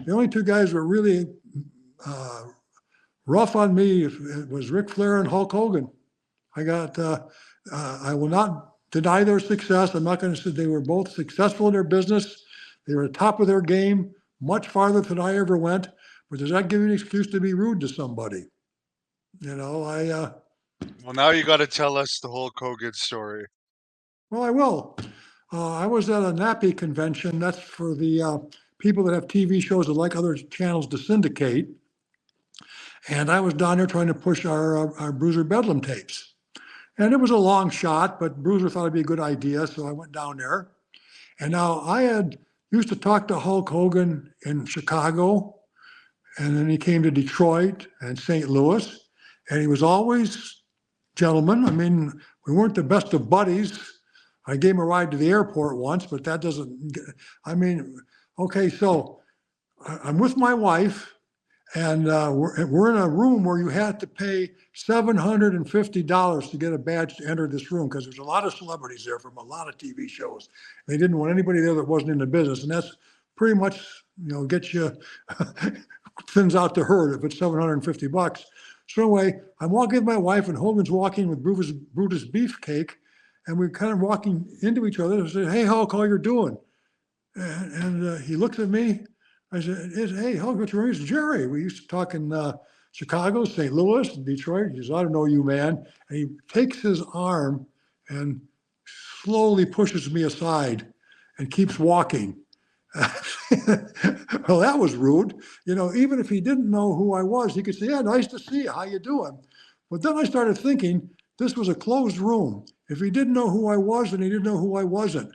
The only two guys who were really rough on me was Ric Flair and Hulk Hogan. I will not deny their success. I'm not going to say they were both successful in their business. They were at the top of their game, much farther than I ever went. But does that give you an excuse to be rude to somebody? Well, now you got to tell us the whole Hogan story. Well, I will. I was at a NAPI convention. That's for the people that have TV shows that like other channels to syndicate. And I was down there trying to push our Bruiser Bedlam tapes. And it was a long shot, but Bruiser thought it'd be a good idea, so I went down there. And now I had used to talk to Hulk Hogan in Chicago, and then he came to Detroit and St. Louis, and he was always gentleman. I mean, we weren't the best of buddies. I gave him a ride to the airport once, but that doesn't, okay, so I'm with my wife, and we're in a room where you had to pay $750 to get a badge to enter this room because there's a lot of celebrities there from a lot of TV shows. They didn't want anybody there that wasn't in the business, and that's pretty much, gets you, thins out the herd if it's $750. So anyway, I'm walking with my wife, and Hogan's walking with Brutus Beefcake, and we're kind of walking into each other and said, "Hey, Hulk, how you doing?" And he looks at me. I said, "Hey, Hulk, what's your name?" He said, "Jerry. We used to talk in Chicago, St. Louis, and Detroit." He says, "I don't know you, man." And he takes his arm and slowly pushes me aside and keeps walking. Well, that was rude. Even if he didn't know who I was, he could say, "Yeah, nice to see you. How you doing?" But then I started thinking, this was a closed room. If he didn't know who I was, then he didn't know who I wasn't.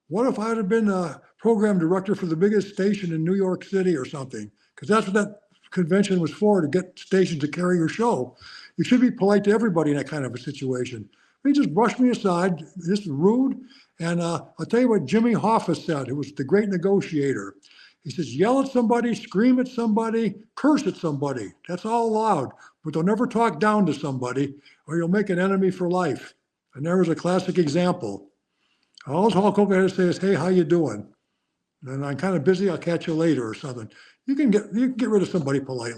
What if I had been a program director for the biggest station in New York City or something? Because that's what that convention was for, to get stations to carry your show. You should be polite to everybody in that kind of a situation. He just brushed me aside, just rude. And I'll tell you what Jimmy Hoffa said, who was the great negotiator. He says, yell at somebody, scream at somebody, curse at somebody. That's all allowed. But don't ever talk down to somebody or you'll make an enemy for life. And there was a classic example. All Hulk Hogan had to say is, "Hey, how you doing?" And I'm kind of busy. I'll catch you later or something. You can get rid of somebody politely.